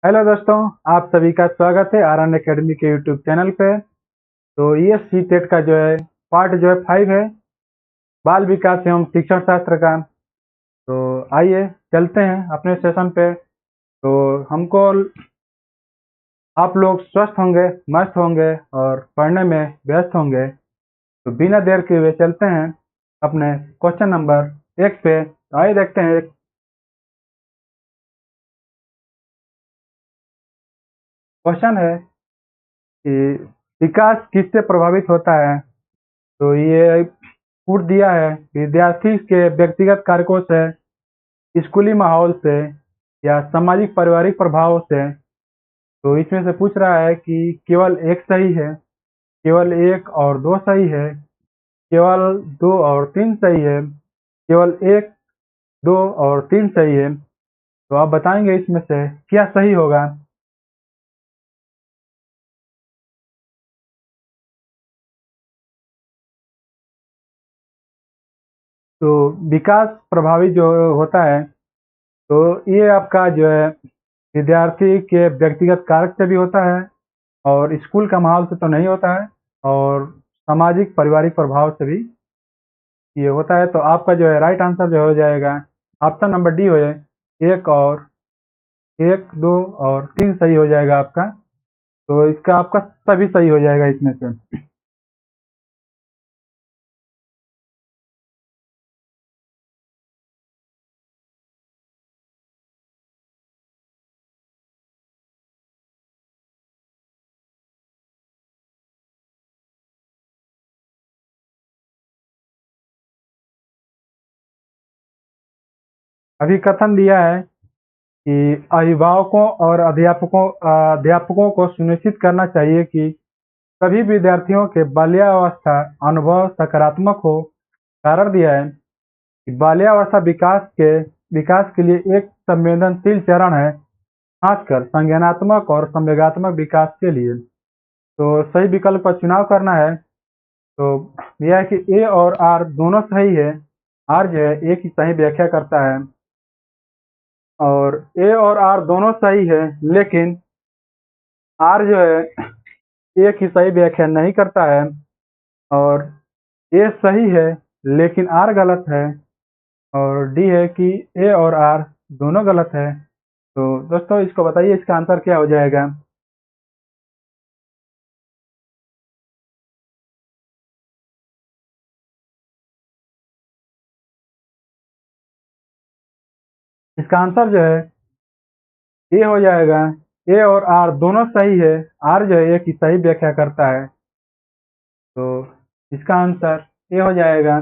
Hello दोस्तों, आप सभी का स्वागत है आरएन एकेडमी के यूट्यूब चैनल पे। तो ये सी टेट का जो है पार्ट जो है 5 है, बाल विकास एवं शिक्षण शास्त्र का। तो आइए चलते हैं अपने सेशन पे। तो हमको आप लोग स्वस्थ होंगे, मस्त होंगे और पढ़ने में व्यस्त होंगे। तो बिना देर के हुए चलते हैं अपने क्वेश्चन नंबर 1 पे। तो आइए देखते हैं। एक क्वेश्चन है कि विकास किससे प्रभावित होता है। तो ये छूट दिया है विद्यार्थी के व्यक्तिगत कारकों से, स्कूली माहौल से या सामाजिक पारिवारिक प्रभाव से। तो इसमें से पूछ रहा है कि केवल एक सही है, केवल एक और दो सही है, केवल दो और तीन सही है, केवल एक, दो और तीन सही है। तो आप बताएंगे इसमें से क्या सही होगा। तो विकास प्रभावित जो होता है, तो ये आपका जो है विद्यार्थी के व्यक्तिगत कारक से भी होता है और स्कूल का माहौल से तो नहीं होता है, और सामाजिक पारिवारिक प्रभाव से भी ये होता है। तो आपका जो है राइट आंसर जो हो जाएगा ऑप्शन नंबर डी हो जाए। एक और एक, दो और तीन सही हो जाएगा आपका। तो इसका आपका सभी सही हो जाएगा इसमें से। अभी कथन दिया है कि अभिभावकों और अध्यापकों को सुनिश्चित करना चाहिए कि सभी विद्यार्थियों के बाल्यावस्था अनुभव सकारात्मक हो। कारण दिया है कि बाल्यावस्था विकास के लिए एक संवेदनशील चरण है, खासकर संज्ञानात्मक और संवेगात्मक विकास के लिए। तो सही विकल्प का चुनाव करना है। तो यह है कि ए और आर दोनों सही है। आर जो है ए की सही व्याख्या करता है, और ए और आर दोनों सही है, लेकिन आर जो है ए की सही व्याख्या नहीं करता है। और ए सही है लेकिन आर गलत है। और डी है कि ए और आर दोनों गलत है। तो दोस्तों इसको बताइए इसका आंसर क्या हो जाएगा। इसका आंसर जो है ए हो जाएगा। ए और आर दोनों सही है। आर जो है ए की सही व्याख्या करता है। तो इसका आंसर ए हो जाएगा।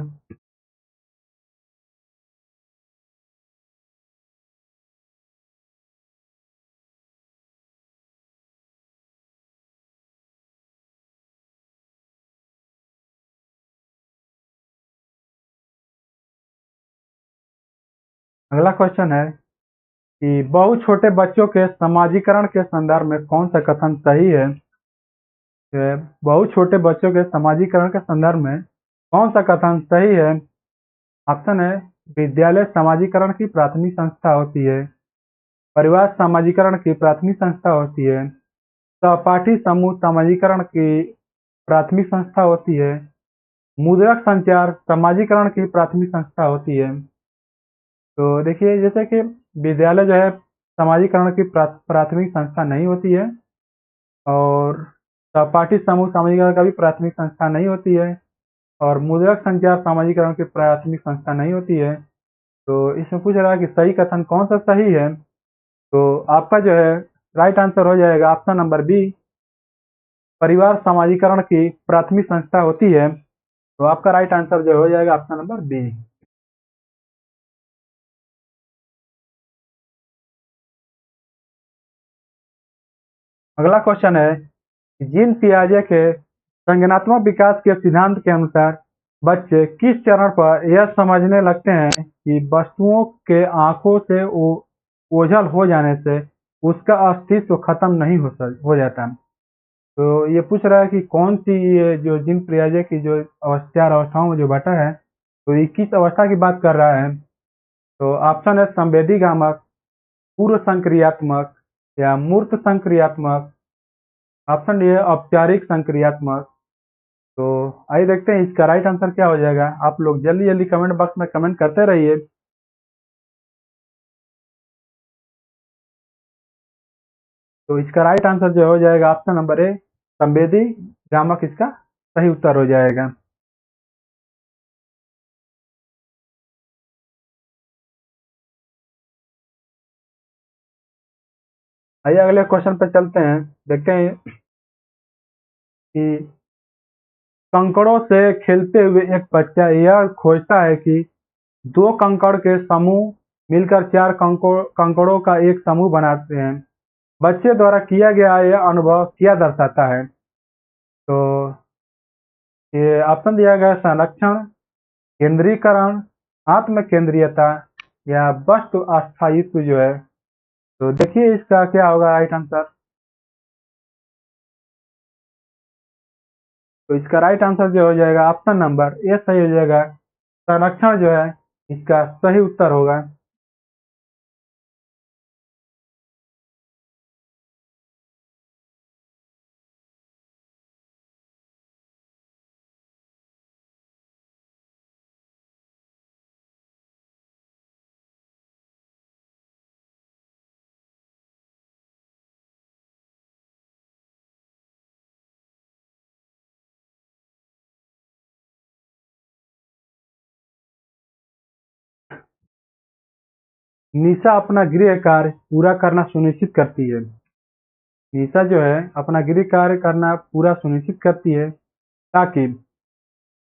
अगला क्वेश्चन है कि बहुत छोटे बच्चों के समाजीकरण के संदर्भ में कौन सा कथन सही है। बहुत छोटे बच्चों के समाजीकरण के संदर्भ में कौन सा कथन सही है। ऑप्शन है विद्यालय समाजीकरण की प्राथमिक संस्था होती है, परिवार समाजीकरण की प्राथमिक संस्था होती है, सहपाठी समूह समाजीकरण की प्राथमिक संस्था होती है, मुद्रक संचार समाजीकरण की प्राथमिक संस्था होती है। तो देखिए जैसे कि विद्यालय जो है समाजीकरण की प्राथमिक संस्था नहीं होती है, और सहपाठी समूह समाजीकरण का भी प्राथमिक संस्था नहीं होती है, और मुद्रक संचार सामाजिकरण की प्राथमिक संस्था नहीं होती है। तो इसमें पूछ रहा है कि सही कथन कौन सा सही है। तो आपका जो है राइट आंसर हो जाएगा ऑप्शन नंबर बी, परिवार समाजीकरण की प्राथमिक संस्था होती है। तो आपका राइट आंसर जो हो जाएगा ऑप्शन नंबर बी। अगला क्वेश्चन है कि जीन पियाजे के संज्ञानात्मक विकास के सिद्धांत के अनुसार बच्चे किस चरण पर यह समझने लगते हैं कि वस्तुओं के आंखों से ओझल हो जाने से उसका अस्तित्व खत्म नहीं हो जाता। तो ये पूछ रहा है कि कौन सी ये जो जीन पियाजे की जो चार अवस्थाओं में जो बटा है, तो ये किस अवस्था की बात कर रहा है। तो ऑप्शन है संवेदीगामक, पूर्व संक्रियात्मक, या मूर्त संक्रियात्मक, ऑप्शन डी है औपचारिक संक्रियात्मक। तो आइए देखते हैं इसका राइट आंसर क्या हो जाएगा। आप लोग जल्दी जल्दी कमेंट बॉक्स में कमेंट करते रहिए। तो इसका राइट आंसर जो हो जाएगा ऑप्शन नंबर ए, संवेदी गामक इसका सही उत्तर हो जाएगा। आइए अगले क्वेश्चन पे चलते हैं। देखते हैं कि कंकड़ों से खेलते हुए एक बच्चा यह खोजता है कि दो कंकड़ के समूह मिलकर चार कंकड़ों का एक समूह बनाते हैं। बच्चे द्वारा किया गया यह अनुभव क्या दर्शाता है? तो ये ऑप्शन दिया गया है संरक्षण, केंद्रीकरण, आत्म केंद्रीयता या वस्तु अस्थायित्व जो है। तो देखिए इसका क्या होगा राइट आंसर। तो इसका राइट आंसर जो हो जाएगा ऑप्शन नंबर ए सही हो जाएगा। संरक्षण जो है इसका सही उत्तर होगा। निशा अपना गृह कार्य पूरा करना सुनिश्चित करती है। निशा जो है अपना गृह कार्य करना पूरा सुनिश्चित करती है ताकि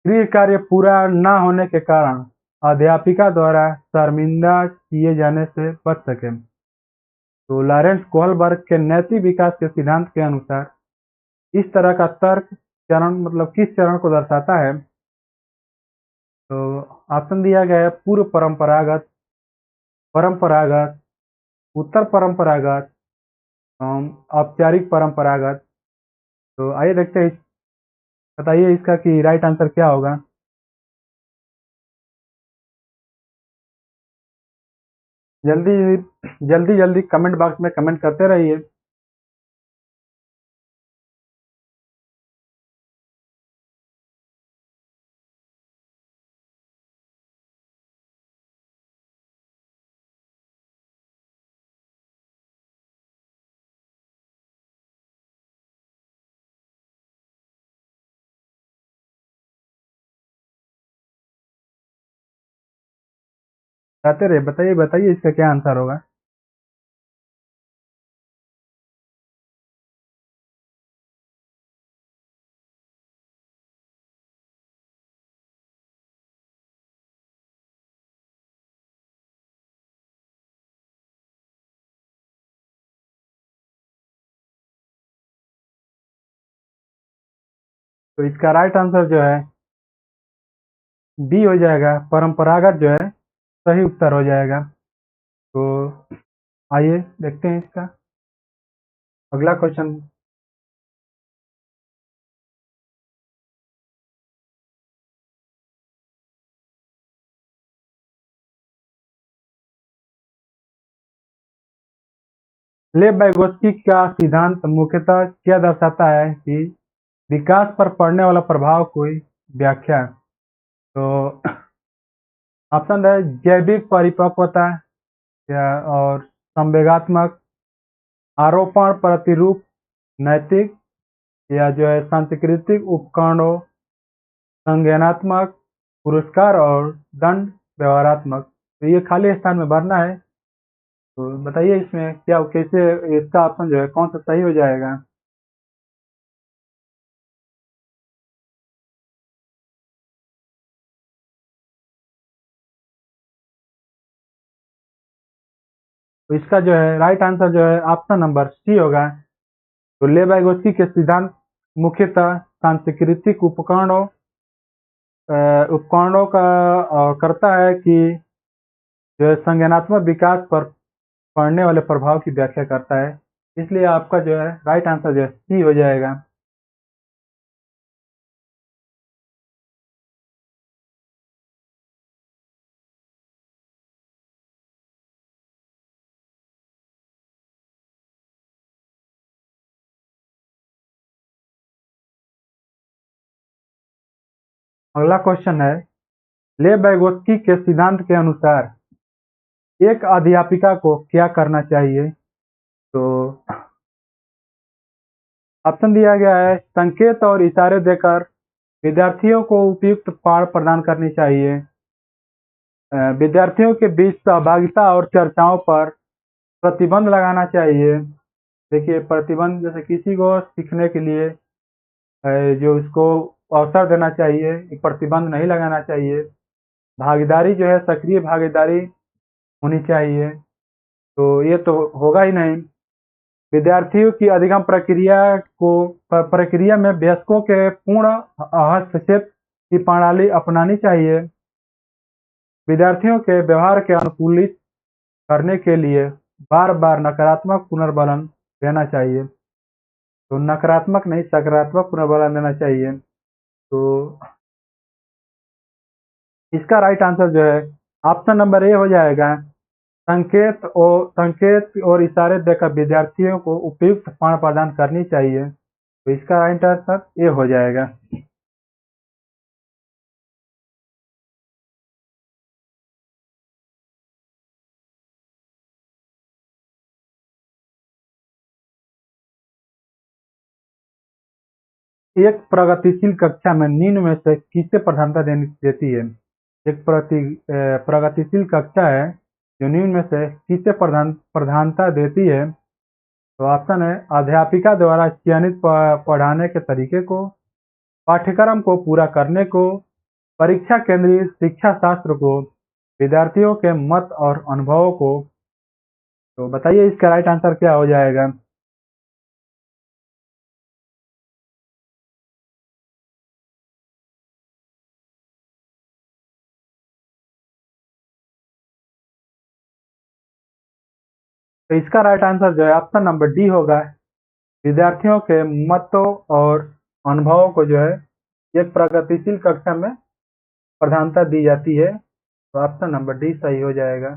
गृह कार्य पूरा न होने के कारण अध्यापिका द्वारा शर्मिंदा किए जाने से बच सके। तो लॉरेंस कोहलबर्ग के नैतिक विकास के सिद्धांत के अनुसार इस तरह का तर्क चरण मतलब किस चरण को दर्शाता है? तो ऑप्शन दिया गया है पूर्व परंपरागत, परंपरागत, उत्तर परंपरागत, औपचारिक परंपरागत। तो आइए देखते हैं बताइए इसका कि राइट आंसर क्या होगा। जल्दी जल्दी जल्दी कमेंट बॉक्स में कमेंट करते रहिए। बताते रहिए, बताइए बताइए इसका क्या आंसर होगा। तो इसका राइट आंसर जो है बी हो जाएगा, परंपरागत जो है सही उत्तर हो जाएगा। तो आइए देखते हैं इसका अगला क्वेश्चन। लेव वाइगोत्स्की का सिद्धांत मुख्यतः क्या दर्शाता है कि विकास पर पड़ने वाला प्रभाव कोई व्याख्या। तो ऑप्शन है जैविक परिपक्वता या और संवेगात्मक, आरोपण प्रतिरूप, नैतिक या जो है सांस्कृतिक उपकरणों, संज्ञानात्मक, पुरस्कार और दंड व्यवहारात्मक। तो ये खाली स्थान में भरना है। तो बताइए इसमें क्या कैसे इसका ऑप्शन जो है कौन सा सही हो जाएगा। तो इसका जो है राइट आंसर जो है ऑप्शन नंबर सी होगा। तो लेबाइगोस्की के सिद्धांत मुख्यतः सांस्कृतिक उपकरणों का करता है कि जो है संज्ञानात्मक विकास पर पड़ने वाले प्रभाव की व्याख्या करता है। इसलिए आपका जो है राइट आंसर जो है सी हो जाएगा। अगला क्वेश्चन है, ले बैगोत्स्की के सिद्धांत के अनुसार एक अध्यापिका को क्या करना चाहिए? तो ऑप्शन दिया गया है, संकेत और इशारे देकर विद्यार्थियों को उपयुक्त पाठ प्रदान करनी चाहिए। विद्यार्थियों के बीच सहभागिता और चर्चाओं पर प्रतिबंध लगाना चाहिए। देखिए, प्रतिबंध जैसे किसी को सीखने के लिए जो उसको अवसर देना चाहिए, प्रतिबंध नहीं लगाना चाहिए। भागीदारी जो है, सक्रिय भागीदारी होनी चाहिए, तो ये तो होगा ही नहीं। विद्यार्थियों की अधिगम प्रक्रिया में वयस्कों के पूर्ण हस्तक्षेप की प्रणाली अपनानी चाहिए। विद्यार्थियों के व्यवहार के अनुकूलित करने के लिए बार बार नकारात्मक पुनर्बलन देना चाहिए। तो नकारात्मक नहीं, सकारात्मक पुनर्बलन देना चाहिए। तो इसका राइट आंसर जो है ऑप्शन नंबर ए हो जाएगा। संकेत और इशारे देकर विद्यार्थियों को उपयुक्त पाठ प्रदान करनी चाहिए। तो इसका राइट आंसर ए हो जाएगा। एक प्रगतिशील कक्षा में निम्न में से किसे प्रधानता देती है? एक प्रगतिशील कक्षा है जो निम्न में से किसे प्रधानता देती है? तो ऑप्शन है, अध्यापिका द्वारा चयनित पढ़ाने के तरीके को, पाठ्यक्रम को पूरा करने को, परीक्षा केंद्रित शिक्षा शास्त्र को, विद्यार्थियों के मत और अनुभवों को। तो बताइए इसका राइट आंसर क्या हो जाएगा? तो इसका राइट आंसर जो है ऑप्शन नंबर डी होगा। विद्यार्थियों के मतों और अनुभवों को जो है एक प्रगतिशील कक्षा में प्रधानता दी जाती है। तो ऑप्शन नंबर डी सही हो जाएगा।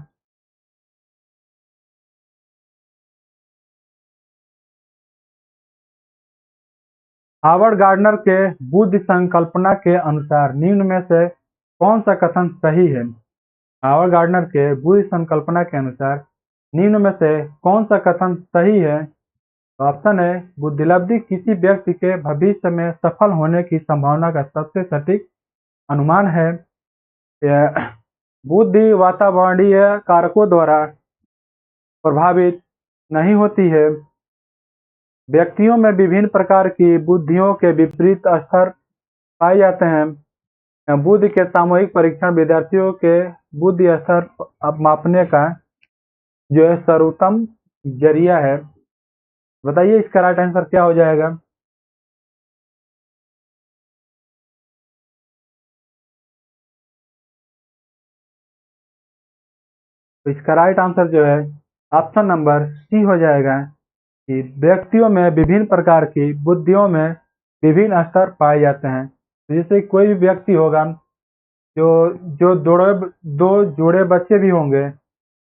हावर्ड गार्डनर के बुद्धि संकल्पना के अनुसार निम्न में से कौन सा कथन सही है? हावर्ड गार्डनर के बुद्धि संकल्पना के अनुसार निम्न में से कौन सा कथन सही है? ऑप्शन है, बुद्धिलब्धि किसी व्यक्ति के भविष्य में सफल होने की संभावना का सबसे सटीक अनुमान है। यह बुद्धि वातावरणीय कारकों द्वारा प्रभावित नहीं होती है। व्यक्तियों में विभिन्न प्रकार की बुद्धियों के विपरीत स्तर पाए जाते हैं। बुद्धि के सामूहिक परीक्षण विद्यार्थियों के बुद्धि स्तर मापने का जो है सर्वोत्तम जरिया है। बताइए इसका राइट आंसर क्या हो जाएगा? तो इसका राइट आंसर जो है ऑप्शन नंबर सी हो जाएगा कि व्यक्तियों में विभिन्न प्रकार की बुद्धियों में विभिन्न स्तर पाए जाते हैं। तो जैसे कोई भी व्यक्ति होगा जो जो दो जोड़े बच्चे भी होंगे,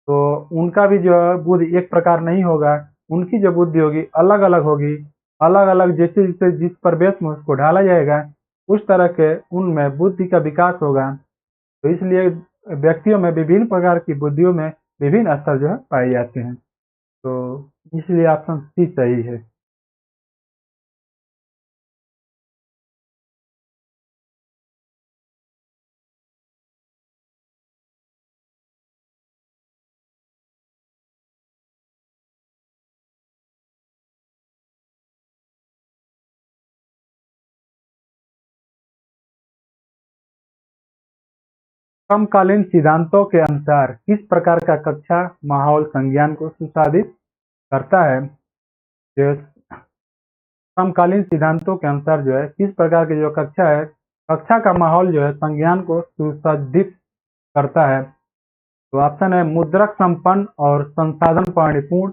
तो उनका भी जो बुद्धि एक प्रकार नहीं होगा। उनकी जो बुद्धि होगी अलग अलग होगी। अलग अलग जैसे जैसे जिस परिवेश में उसको ढाला जाएगा उस तरह के उनमें बुद्धि का विकास होगा। तो इसलिए व्यक्तियों में विभिन्न प्रकार की बुद्धियों में विभिन्न स्तर जो है पाए जाते हैं। तो इसलिए ऑप्शन सी सही है। समकालीन सिद्धांतों के अनुसार किस प्रकार का कक्षा माहौल संज्ञान को सुसाधित करता है? जो समकालीन सिद्धांतों के अनुसार जो है किस प्रकार की जो कक्षा है, कक्षा का माहौल जो है संज्ञान को सुसज्जित करता है? तो ऑप्शन है, मुद्रक संपन्न और संसाधन परिपूर्ण,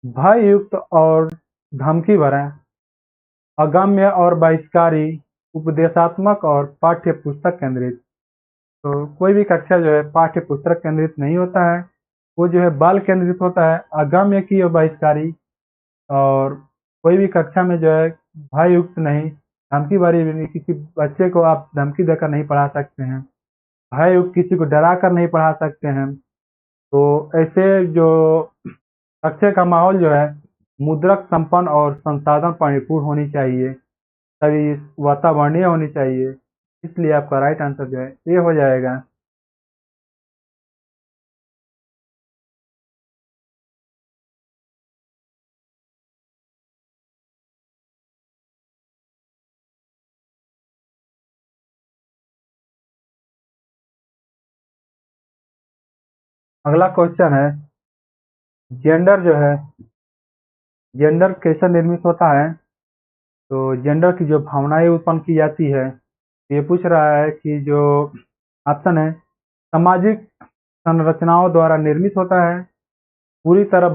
भय युक्त और धमकी भरा, अगम्य और बहिष्कारी, उपदेशात्मक और पाठ्य पुस्तक केंद्रित। तो कोई भी कक्षा जो है पाठ्य पुस्तक केंद्रित नहीं होता है, वो जो है बाल केंद्रित होता है, अगम्य की और बहिष्कारी। और कोई भी कक्षा में जो है भय युक्त नहीं, धमकी भरी भी किसी बच्चे को आप धमकी देकर नहीं पढ़ा सकते हैं, भय किसी को डरा कर नहीं पढ़ा सकते हैं। तो ऐसे जो कक्षा का माहौल जो है मुद्रक संपन्न और संसाधन परिपूर्ण होनी चाहिए, सभी वातावरणीय होनी चाहिए। इसलिए आपका राइट आंसर जो है ये हो जाएगा। अगला क्वेश्चन है, जेंडर जो है, जेंडर कैसे निर्मित होता है? तो जेंडर की जो भावनाएं उत्पन्न की जाती है, ये पूछ रहा है कि जो ऑप्शन है सामाजिक संरचनाओं द्वारा निर्मित होता है, पूरी तरह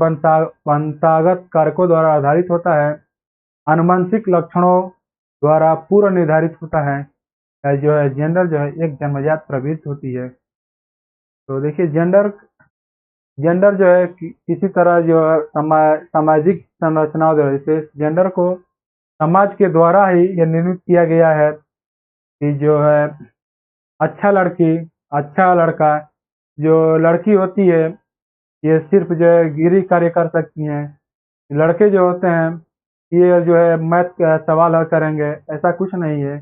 वंशागत कारकों द्वारा आधारित होता है, आनुवंशिक लक्षणों द्वारा पूर्व निर्धारित होता है, या जो है जेंडर जो है एक जन्मजात प्रवृत्ति होती है। तो देखिए जेंडर जेंडर जो है किसी तरह जो है सामाजिक संरचनाओं द्वारा, जैसे जेंडर को समाज के द्वारा ही ये निर्मित किया गया है कि जो है अच्छा लड़की, अच्छा लड़का, जो लड़की होती है ये सिर्फ जो है गिरी कार्य कर सकती हैं, लड़के जो होते हैं ये जो है मैथ का सवाल हल करेंगे, ऐसा कुछ नहीं है।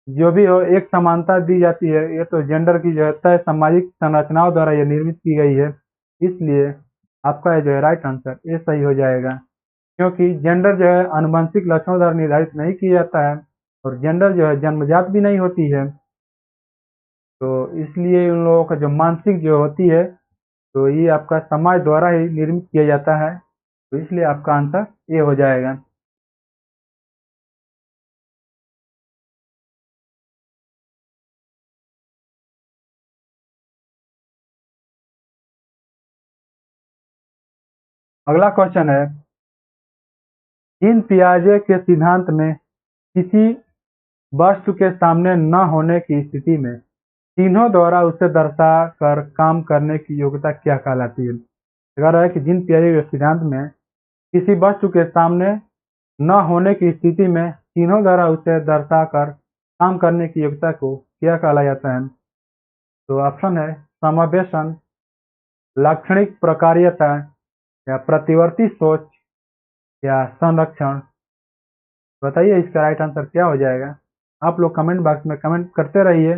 जो भी हो एक समानता दी जाती है, ये तो जेंडर की जो है तय सामाजिक संरचनाओं द्वारा ये निर्मित की गई है। इसलिए आपका जो है राइट आंसर ये सही हो जाएगा, क्योंकि जेंडर जो है आनुवंशिक लक्षणों द्वारा निर्धारित नहीं किया जाता है और जेंडर जो है जन्मजात भी नहीं होती है। तो इसलिए उन लोगों का जो मानसिक जो होती है, तो ये आपका समाज द्वारा ही निर्मित किया जाता है। तो इसलिए आपका आंसर ये हो जाएगा। अगला क्वेश्चन है, जीन पियाजे के सिद्धांत में किसी वस्तु के सामने न होने की स्थिति में चिन्हों द्वारा उसे दर्शा कर काम करने की योग्यता क्या कहलाती है? कह रहा है कि जीन पियाजे के सिद्धांत में किसी वस्तु के सामने न होने की स्थिति में चिन्हों द्वारा उसे दर्शा कर काम करने की योग्यता को क्या कहा जाता है? तो ऑप्शन है समावेशन, लाक्षणिक प्रकार्यता, या प्रतिवर्ती सोच, या संरक्षण। बताइए इसका राइट आंसर क्या हो जाएगा? आप लोग कमेंट बॉक्स में कमेंट करते रहिए,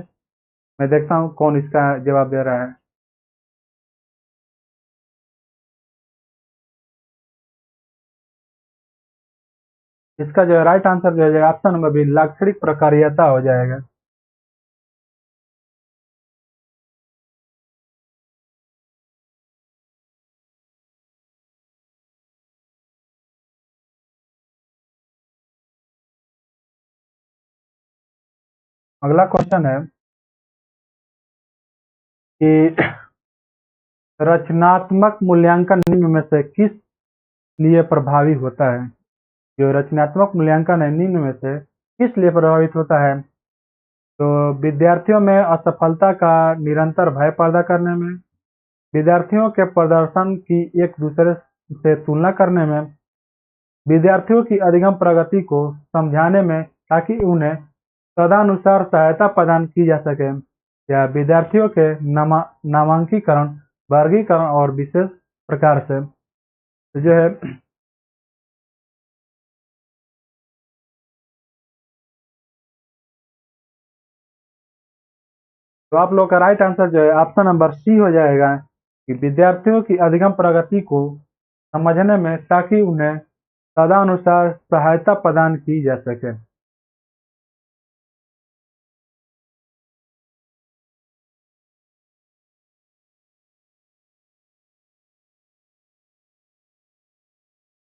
मैं देखता हूँ कौन इसका जवाब दे रहा है। इसका जो है राइट आंसर जो है ऑप्शन नंबर बी लाक्षणिक प्रकार्यता हो जाएगा। अगला क्वेश्चन है कि रचनात्मक मूल्यांकन निम्न में से किस लिए प्रभावी होता है? जो रचनात्मक मूल्यांकन है निम्न में से किस लिए प्रभावित होता है? तो विद्यार्थियों में असफलता का निरंतर भय पैदा करने में, विद्यार्थियों के प्रदर्शन की एक दूसरे से तुलना करने में, विद्यार्थियों की अधिगम प्रगति को समझाने में ताकि उन्हें तदनुसार सहायता प्रदान की जा सके, या विद्यार्थियों के नामांकीकरण, वर्गीकरण और विशेष प्रकार से। तो जो है तो आप लोग का राइट आंसर जो है ऑप्शन नंबर सी हो जाएगा कि विद्यार्थियों की अधिगम प्रगति को समझने में ताकि उन्हें तदनुसार सहायता प्रदान की जा सके।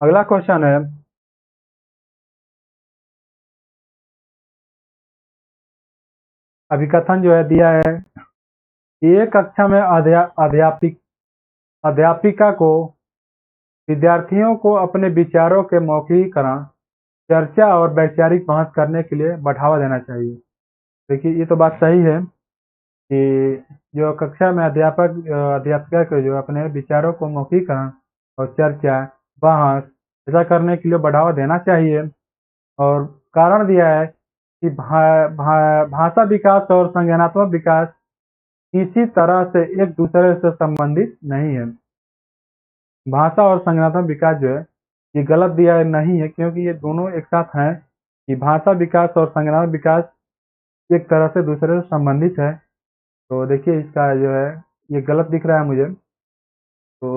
अगला क्वेश्चन है, अभिकथन जो है दिया है, एक कक्षा में अध्यापिका को विद्यार्थियों को अपने विचारों के मौखिकरण, चर्चा और वैचारिक बहस करने के लिए बढ़ावा देना चाहिए। देखिए ये तो बात सही है कि जो कक्षा में अध्यापिका को जो अपने विचारों को मौखिकरण और चर्चा, बहस ऐसा करने के लिए बढ़ावा देना चाहिए। और कारण दिया है कि भाषा विकास और संज्ञानात्मक विकास किसी तरह से एक दूसरे से संबंधित नहीं है। भाषा और संज्ञानात्मक विकास जो है ये गलत दिया नहीं है, क्योंकि ये दोनों एक साथ हैं कि भाषा विकास और संज्ञानात्मक विकास एक तरह से दूसरे से संबंधित है। तो देखिए इसका जो है ये गलत दिख रहा है मुझे। तो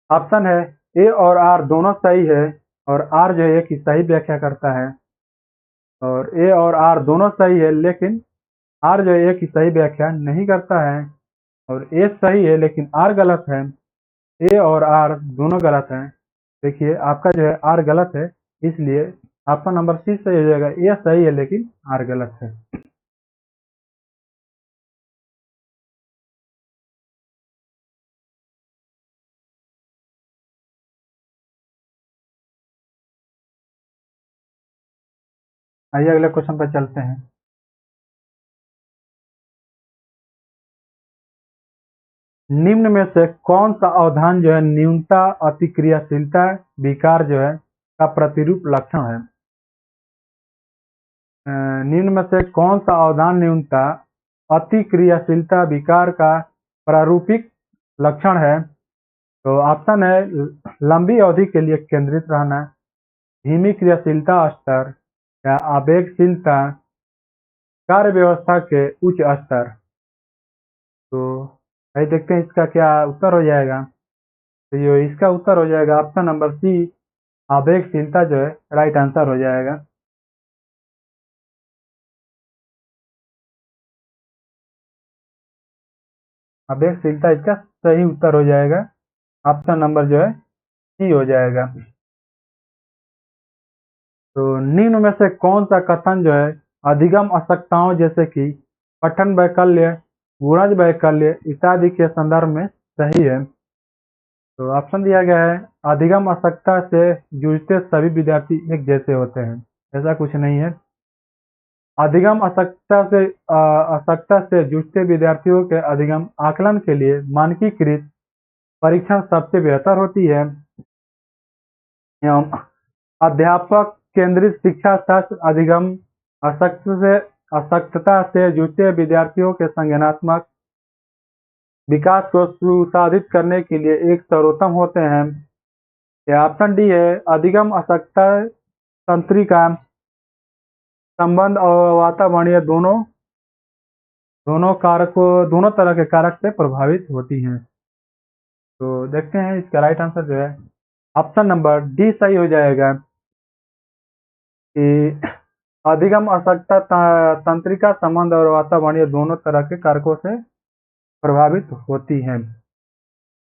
ऑप्शन है ए और आर दोनों सही है, और आर जो है कि सही व्याख्या करता है, और ए और आर दोनों सही है लेकिन आर जो है कि सही व्याख्या नहीं करता है, और ए सही है लेकिन आर गलत है। ए और आर दोनों गलत हैं। देखिए आपका जो है आर गलत है, इसलिए आपका नंबर सी सही हो जाएगा। ए सही है लेकिन आर गलत है। आइए अगले क्वेश्चन पर चलते हैं। निम्न में से कौन सा अवधान जो है न्यूनता अतिक्रियाशीलता विकार जो है का प्रतिरूप लक्षण है? निम्न में से कौन सा अवधान न्यूनता अतिक्रियाशीलता विकार का प्रारूपिक लक्षण है? तो ऑप्शन है लंबी अवधि के लिए केंद्रित रहना, धीमी क्रियाशीलता स्तर, या आवेगशीलता, कार्य व्यवस्था के उच्च स्तर। तो भाई देखते हैं इसका क्या उत्तर हो जाएगा। तो ये इसका उत्तर हो जाएगा ऑप्शन नंबर सी, आवेगशीलता जो है राइट आंसर हो जाएगा। आवेगशीलता इसका सही उत्तर हो जाएगा। ऑप्शन नंबर जो है सी हो जाएगा। तो निम्न में से कौन सा कथन जो है अधिगम आवश्यकताओं जैसे कि पठन वैकल्य, गुणज वैकल्य इत्यादि के संदर्भ में सही है? तो ऑप्शन दिया गया है अधिगम आवश्यकता से जूझते सभी विद्यार्थी एक जैसे होते हैं। ऐसा कुछ नहीं है। अधिगम आवश्यकता से जूझते विद्यार्थियों के अधिगम आकलन के लिए मानकीकृत परीक्षण सबसे बेहतर होती है। एवं अध्यापक केंद्रित शिक्षा शास्त्र अधिगम आवश्यकता से जूझते विद्यार्थियों के संज्ञानात्मक विकास को सुसाधित करने के लिए एक सर्वोत्तम होते हैं। या ऑप्शन डी है अधिगम आवश्यकता तंत्रिका संबंध और वातावरणीय दोनों तरह के कारक से प्रभावित होती हैं। तो देखते हैं इसका राइट आंसर जो है ऑप्शन नंबर डी सही हो जाएगा कि अधिगम आवश्यकता तंत्रिका संबंध और वातावरणीय दोनों तरह के कारकों से प्रभावित होती हैं,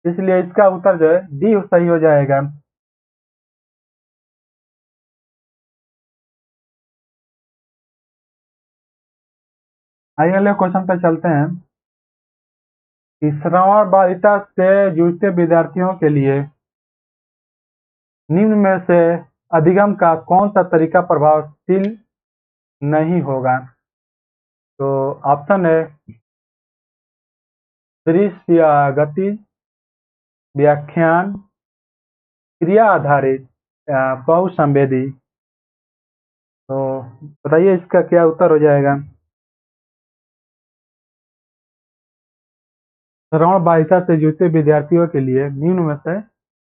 इसलिए इसका उत्तर जो है डी सही हो जाएगा। आइए अगले क्वेश्चन पे चलते हैं कि श्रवण बाधिता से जूझते विद्यार्थियों के लिए निम्न में से अधिगम का कौन सा तरीका प्रभावशील नहीं होगा? तो ऑप्शन है दृश्य या गति, व्याख्यान, क्रिया आधारित, या बहुसंवेदी। तो बताइए इसका क्या उत्तर हो जाएगा। श्रवण बाधिता से जूझते विद्यार्थियों के लिए निम्न में से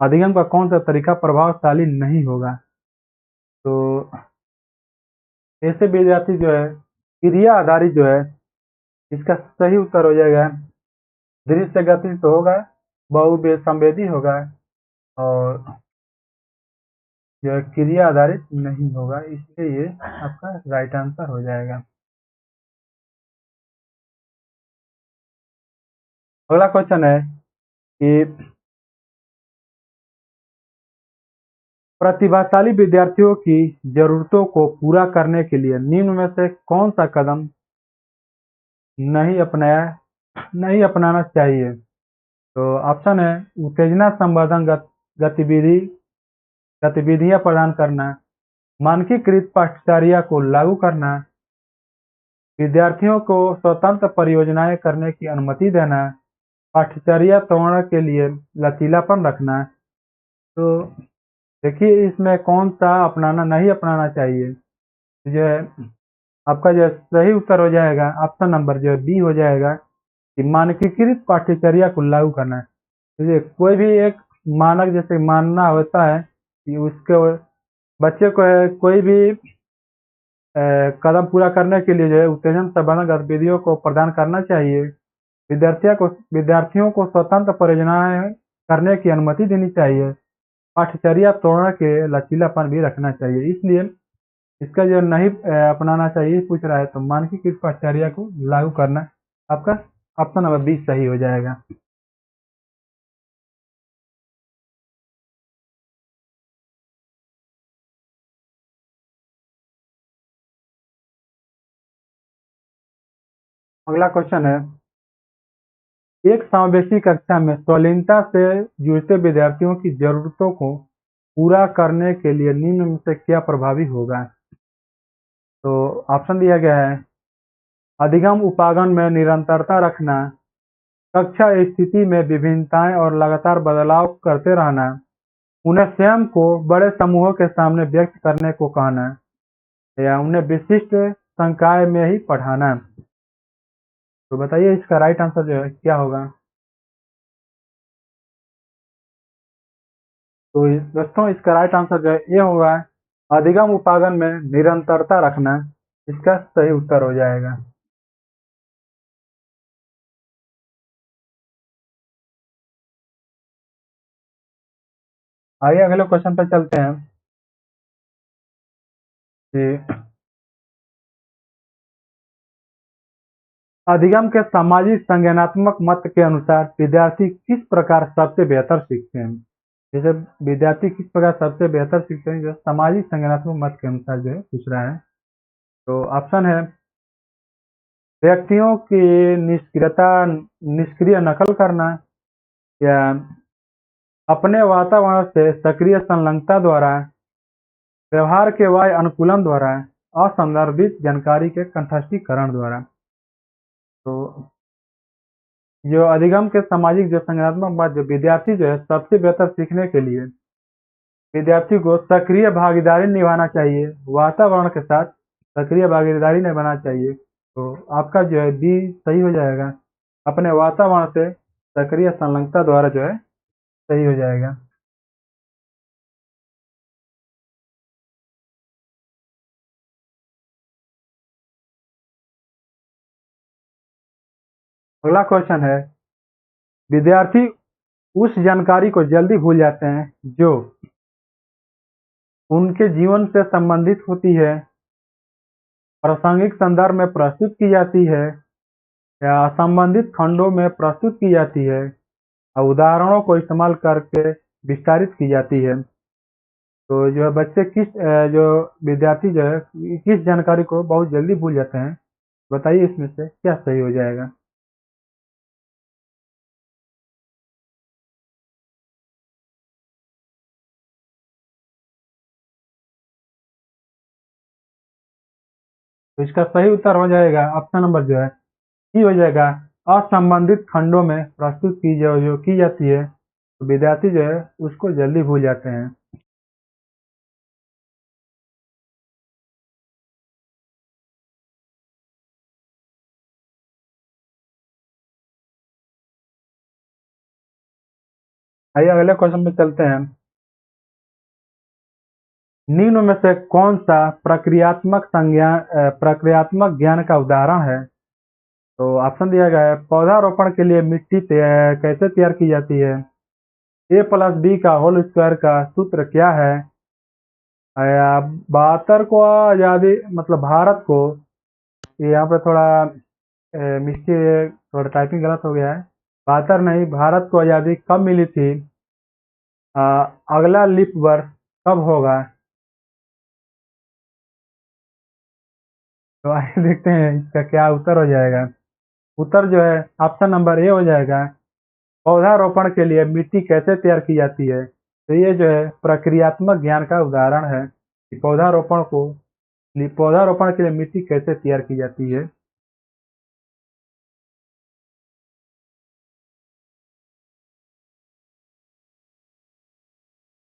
अधिगम का कौन सा तरीका प्रभावशाली नहीं होगा? तो ऐसे विद्यार्थी जो है क्रिया आधारित जो है इसका सही उत्तर हो जाएगा। दृश्य गति तो होगा, बहुसंवेदी होगा, और यह क्रिया आधारित नहीं होगा, इसलिए ये आपका राइट आंसर हो जाएगा। अगला क्वेश्चन है कि प्रतिभाशाली विद्यार्थियों की जरूरतों को पूरा करने के लिए निम्न में से कौन सा कदम नहीं अपनाना चाहिए? तो ऑप्शन है उत्तेजना संवर्धन गतिविधि गतिविधियां प्रदान करना, मानकीकृत पाठ्यचर्या को लागू करना, विद्यार्थियों को स्वतंत्र परियोजनाएं करने की अनुमति देना, पाठ्यचर्या तोड़ने के लिए लचीलापन रखना। तो देखिए इसमें कौन सा नहीं अपनाना चाहिए। जो है आपका जो है सही उत्तर हो जाएगा ऑप्शन नंबर जो है बी हो जाएगा कि मानकीकृत पाठ्यचर्या को लागू करना है। देखिए कोई भी एक मानक जैसे मानना होता है कि उसके बच्चे को है कोई भी कदम पूरा करने के लिए जो है उत्तेजन संबंधी गतिविधियों को प्रदान करना चाहिए। विद्यार्थियों को स्वतंत्र परियोजनाएं करने की अनुमति देनी चाहिए। पाठ्यचर्या तोड़ने के लचीलापन भी रखना चाहिए। इसलिए इसका जो नहीं अपनाना चाहिए पूछ रहा है तो मानकीकृत पाठ्यचर्या को लागू करना आपका ऑप्शन नंबर बी सही हो जाएगा। अगला क्वेश्चन है एक समावेशी कक्षा में शालीनता से जुड़ते विद्यार्थियों की जरूरतों को पूरा करने के लिए निम्न में से क्या प्रभावी होगा। तो ऑप्शन दिया गया है अधिगम उपागम में निरंतरता रखना, कक्षा स्थिति में विभिन्नताएं और लगातार बदलाव करते रहना, उन्हें स्वयं को बड़े समूहों के सामने व्यक्त करने को कहना या उन्हें विशिष्ट संकाय में ही पढ़ाना। तो बताइए इसका राइट आंसर जो है क्या होगा। तो दोस्तों इसका राइट आंसर जो है ये होगा अधिगम उपागम में निरंतरता रखना इसका सही उत्तर हो जाएगा। आइए अगले क्वेश्चन पर चलते हैं कि अधिगम के सामाजिक संज्ञानात्मक मत के अनुसार विद्यार्थी किस प्रकार सबसे बेहतर सीखते हैं। जैसे विद्यार्थी किस प्रकार सबसे बेहतर सीखते हैं जो सामाजिक संज्ञानात्मक मत के अनुसार जो है पूछ रहा है। तो ऑप्शन है व्यक्तियों की निष्क्रिय नकल करना या अपने वातावरण से सक्रिय संलग्नता द्वारा, व्यवहार के वाय अनुकूलन द्वारा, असंदर्भित जानकारी के कंठस्थीकरण द्वारा। तो जो अधिगम के सामाजिक जो संज्ञानात्मक बात जो विद्यार्थी जो है सबसे बेहतर सीखने के लिए विद्यार्थी को सक्रिय भागीदारी निभाना चाहिए, वातावरण के साथ सक्रिय भागीदारी निभाना चाहिए। तो आपका जो है बी सही हो जाएगा, अपने वातावरण से सक्रिय संलग्नता द्वारा जो है सही हो जाएगा। अगला क्वेश्चन है विद्यार्थी उस जानकारी को जल्दी भूल जाते हैं जो उनके जीवन से संबंधित होती है, प्रासंगिक संदर्भ में प्रस्तुत की जाती है या संबंधित खंडों में प्रस्तुत की जाती है और उदाहरणों को इस्तेमाल करके विस्तारित की जाती है। तो जो है बच्चे जो विद्यार्थी जो है किस जानकारी को बहुत जल्दी भूल जाते हैं, बताइए इसमें से क्या सही हो जाएगा। तो इसका सही उत्तर हो जाएगा ऑप्शन नंबर जो है सी हो जाएगा, असंबंधित खंडों में प्रस्तुत जो की जाती है तो विद्यार्थी जो है उसको जल्दी भूल जाते हैं। आइए अगले क्वेश्चन पे चलते हैं। निम्न में से कौन सा प्रक्रियात्मक ज्ञान का उदाहरण है। तो ऑप्शन दिया गया है पौधारोपण के लिए मिट्टी कैसे तैयार की जाती है, ए प्लस बी का होल स्क्वायर का सूत्र क्या है, या 72 को आज़ादी मतलब भारत को, यहाँ पे थोड़ा मिस्टेक थोड़ा टाइपिंग गलत हो गया है, 72 नहीं भारत को आज़ादी कब मिली थी, अ, अगला लीप वर्ष कब होगा। तो आइए देखते हैं इसका क्या उत्तर हो जाएगा। उत्तर जो है ऑप्शन नंबर ए हो जाएगा, पौधारोपण के लिए मिट्टी कैसे तैयार की जाती है। तो ये जो है प्रक्रियात्मक ज्ञान का उदाहरण है कि पौधारोपण के लिए मिट्टी कैसे तैयार की जाती है।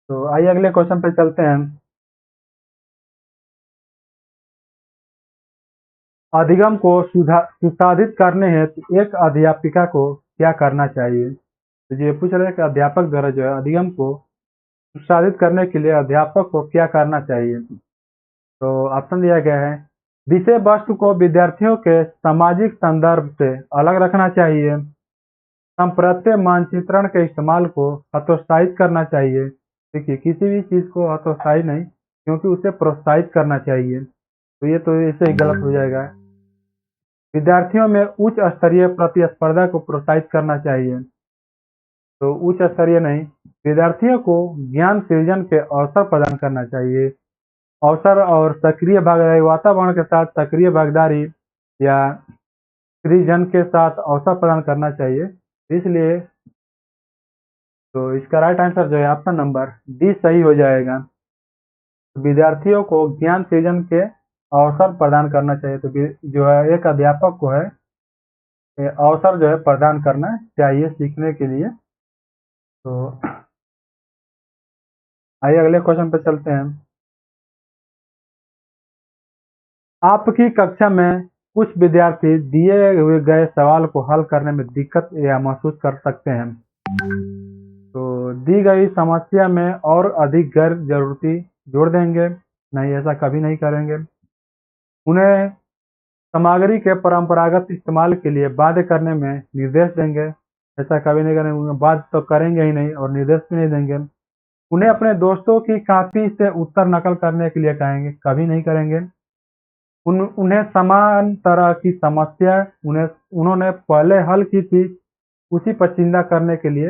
तो आइए अगले क्वेश्चन पे चलते हैं। अधिगम को सुसाधित करने हेतु एक अध्यापिका को क्या करना चाहिए? तो ये पूछ रहे हैं कि अध्यापक द्वारा जो है अधिगम को सुसाधित करने के लिए अध्यापक को क्या करना चाहिए? तो ऑप्शन दिया गया है, विषय वस्तु को विद्यार्थियों के सामाजिक संदर्भ से अलग रखना चाहिए, संप्रत्य मानचित्रण के इस्तेमाल को हतोत्साहित करना चाहिए। देखिए, किसी भी चीज को हतोत्साहित नहीं, क्योंकि उसे प्रोत्साहित करना चाहिए। तो ये तो ऐसे ही गलत हो जाएगा। विद्यार्थियों में उच्च स्तरीय प्रतिस्पर्धा को प्रोत्साहित करना चाहिए। तो उच्च स्तरीय नहीं, विद्यार्थियों को ज्ञान सृजन के अवसर प्रदान करना चाहिए। अवसर और सक्रिय भागीदारी, वातावरण के साथ सक्रिय भागीदारी या सृजन के साथ अवसर प्रदान करना चाहिए। इसलिए तो इसका राइट आंसर जो है ऑप्शन नंबर डी सही हो जाएगा। विद्यार्थियों को ज्ञान सृजन के अवसर प्रदान करना चाहिए। तो जो है एक अध्यापक को है ये अवसर जो है प्रदान करना चाहिए सीखने के लिए। तो आइए अगले क्वेश्चन पे चलते हैं। आपकी कक्षा में कुछ विद्यार्थी दिए हुए गए सवाल को हल करने में दिक्कत या महसूस कर सकते हैं। तो दी गई समस्या में और अधिक गैर जरूरती जोड़ देंगे? नहीं, ऐसा कभी नहीं करेंगे। उन्हें सामग्री के परंपरागत इस्तेमाल के लिए बाध्य करने में निर्देश देंगे? ऐसा कभी नहीं करेंगे। उन्हें बाध्य तो करेंगे ही नहीं और निर्देश भी नहीं देंगे। उन्हें अपने दोस्तों की कॉपी से उत्तर नकल करने के लिए कहेंगे? कभी नहीं करेंगे। उन्हें समान तरह की समस्या उन्होंने पहले हल की थी उसी पर चिंता करने के लिए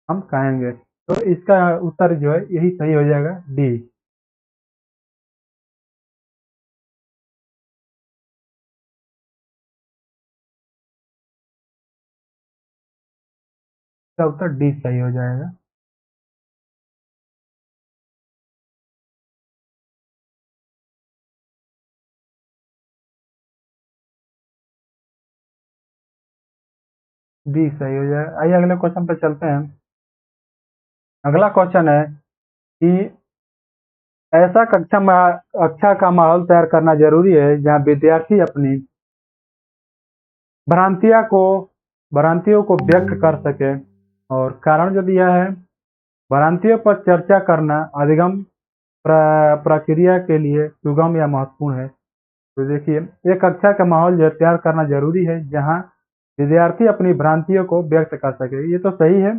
हम कहेंगे। तो इसका उत्तर जो है यही सही हो जाएगा, डी। इसका उत्तर डी सही हो जाएगा। डी सही हो जाएगा। आइए अगले क्वेश्चन पे चलते हैं। अगला क्वेश्चन है कि ऐसा कक्षा का माहौल तैयार करना जरूरी है जहां विद्यार्थी अपनी भ्रांतियां को भ्रांतियों को व्यक्त कर सके। और कारण जो दिया है, भ्रांतियों पर चर्चा करना अधिगम प्रक्रिया के लिए सुगम या महत्वपूर्ण है। तो देखिए, एक कक्षा का माहौल जो तैयार करना जरूरी है जहां विद्यार्थी अपनी भ्रांतियों को व्यक्त कर सके। ये तो सही है।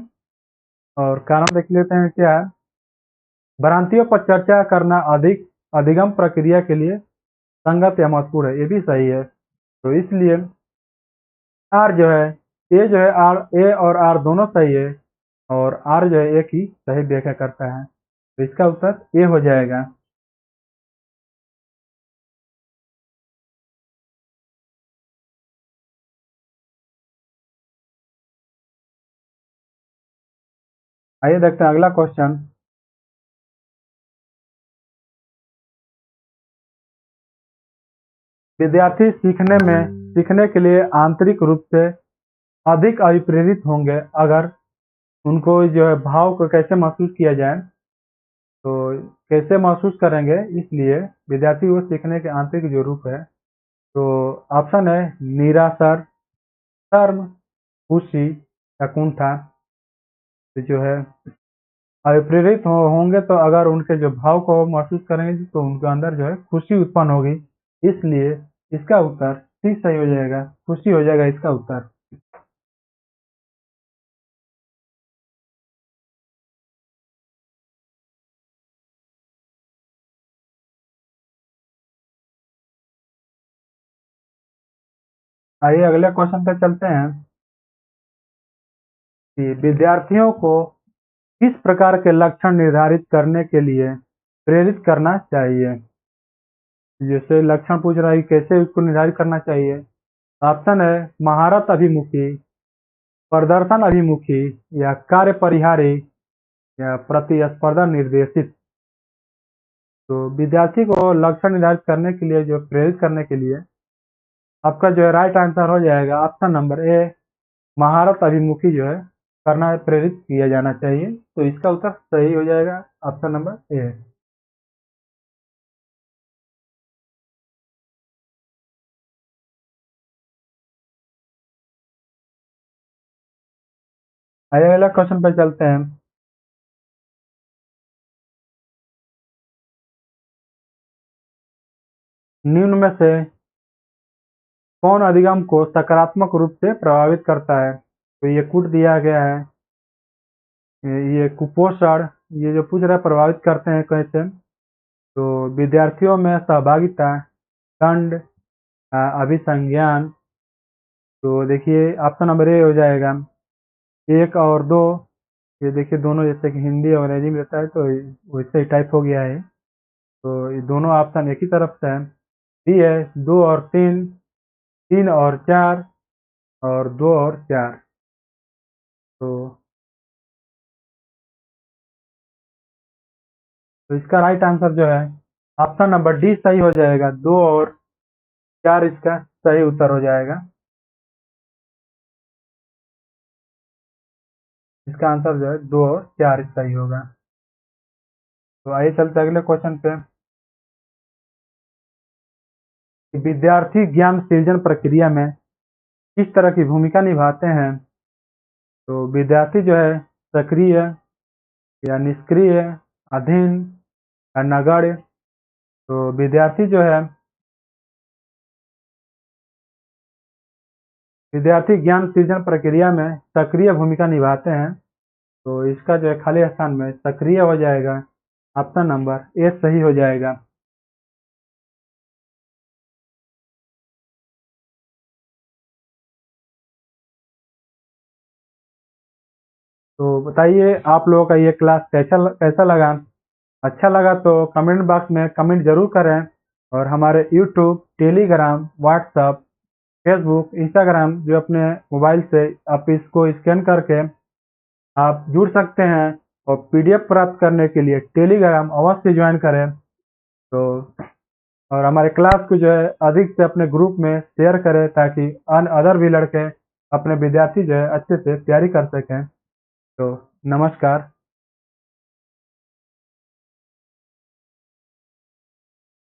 और कारण देख लेते हैं क्या है। भ्रांतियों पर चर्चा करना अधिगम प्रक्रिया के लिए संगत या महत्वपूर्ण है। ये भी सही है। तो इसलिए आर जो है, ए जो है, आर ए और आर दोनों सही है और आर जो है एक ही सही व्याख्या करता है। तो इसका उत्तर ए हो जाएगा। आइए देखते हैं अगला क्वेश्चन। विद्यार्थी सीखने के लिए आंतरिक रूप से अधिक अभिप्रेरित होंगे अगर उनको जो है भाव को कैसे महसूस किया जाए। तो कैसे महसूस करेंगे, इसलिए विद्यार्थी को सीखने के आंतरिक जो रूप है, तो ऑप्शन है निराशा, शर्म, खुशी या कुंठा। तो जो है अभिप्रेरित होंगे तो अगर उनके जो भाव को महसूस करेंगे तो उनके अंदर जो है खुशी उत्पन्न होगी। इसलिए इसका उत्तर सी सही हो जाएगा, खुशी हो जाएगा इसका उत्तर। आइए अगले क्वेश्चन पे चलते हैं कि विद्यार्थियों को किस प्रकार के लक्षण निर्धारित करने के लिए प्रेरित करना चाहिए। जैसे लक्षण पूछ रहा है कि कैसे उसको निर्धारित करना चाहिए। ऑप्शन है महारत अभिमुखी, प्रदर्शन अभिमुखी या कार्य परिहारी या प्रतिस्पर्धा निर्देशित। तो विद्यार्थी को लक्ष्य निर्धारित करने के लिए जो प्रेरित करने के लिए आपका जो है राइट आंसर हो जाएगा ऑप्शन नंबर ए, महारत अभिमुखी जो है करना प्रेरित किया जाना चाहिए। तो इसका उत्तर सही हो जाएगा ऑप्शन नंबर ए। आइए अगला क्वेश्चन पे चलते हैं। निम्न में से कौन अधिगम को सकारात्मक रूप से प्रभावित करता है? तो ये कूट दिया गया है। ये कुपोषण, ये जो पूछ रहा है प्रभावित करते हैं कैसे, तो विद्यार्थियों में सहभागिता, दंड, अभिसंज्ञान। तो देखिए ऑप्शन नंबर ए हो जाएगा। 1 और 2, ये देखिए दोनों जैसे कि हिंदी और अंग्रेजी में रहता है तो वैसे ही टाइप हो गया है। तो ये दोनों ऑप्शन एक ही तरफ से है। डी है 2 और 3, 3 और 4 और 2 और 4। तो इसका राइट आंसर जो है ऑप्शन नंबर डी सही हो जाएगा। 2 और 4 इसका सही उत्तर हो जाएगा। इसका आंसर जो है 2 और 4 सही होगा। तो आइए चलते अगले क्वेश्चन पे। विद्यार्थी ज्ञान सृजन प्रक्रिया में किस तरह की भूमिका निभाते हैं? तो विद्यार्थी जो है सक्रिय या निष्क्रिय, अधीन या नगण्य। तो विद्यार्थी ज्ञान सृजन प्रक्रिया में सक्रिय भूमिका निभाते हैं। तो इसका जो है खाली स्थान में सक्रिय हो जाएगा। ऑप्शन नंबर ए सही हो जाएगा। तो बताइए आप लोगों का ये क्लास कैसा कैसा लगा? अच्छा लगा तो कमेंट बॉक्स में कमेंट जरूर करें, और हमारे YouTube, Telegram, WhatsApp, Facebook, Instagram जो अपने मोबाइल से आप इसको स्कैन करके आप जुड़ सकते हैं, और पीडीएफ प्राप्त करने के लिए टेलीग्राम अवश्य ज्वाइन करें। तो और हमारे क्लास को जो है अधिक से अपने ग्रुप में शेयर करें, ताकि अदर भी लड़के अपने विद्यार्थी जो है अच्छे से तैयारी कर सकें। तो नमस्कार।